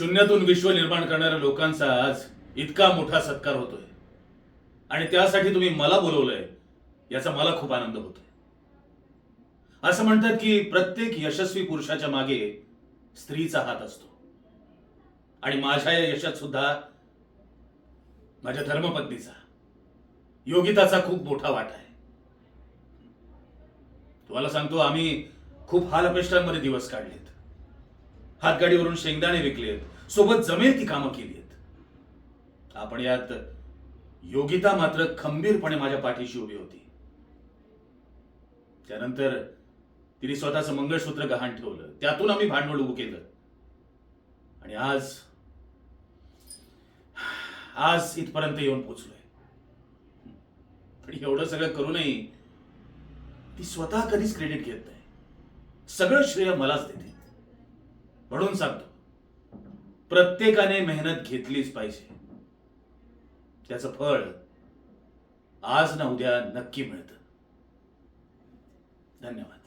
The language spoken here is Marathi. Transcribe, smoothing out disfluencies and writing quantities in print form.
शून्यातून विश्व निर्माण करणाऱ्या लोकांचा आज इतका मोठा सत्कार होतोय आणि त्यासाठी तुम्ही मला बोलवलंय याचा मला खूप आनंद होतोय. असं म्हणतात की प्रत्येक यशस्वी पुरुषाच्या मागे स्त्रीचा हात असतो आणि माझ्या या यशात सुद्धा माझ्या धर्मपत्नीचा, योगिताचा खूप मोठा वाटा आहे. तुम्हाला सांगतो, आम्ही खूप हालअपेष्टांमध्ये दिवस काढलेत. हातगाडीवरून शेंगदाणे विकलेत, सोबत जमेल ती कामं केलीत. आपण यात योगिता मात्र खंबीरपणे माझ्या पाठीशी उभी होती. त्यानंतर तिने स्वतःचं मंगळसूत्र गहाण ठेवलं, त्यातून आम्ही भांडवल उभं केलं आणि आज इथपर्यंत येऊन पोहोचलोय. पण एवढं सगळं करूनही ती स्वतः कधीच क्रेडिट घेत नाही. सगळं श्रेय मलाच देते. म्हणून सांगतो, प्रत्येकाने मेहनत घेतलीच पाहिजे. त्याचं फळ आज ना उद्या नक्की मिळतं. धन्यवाद.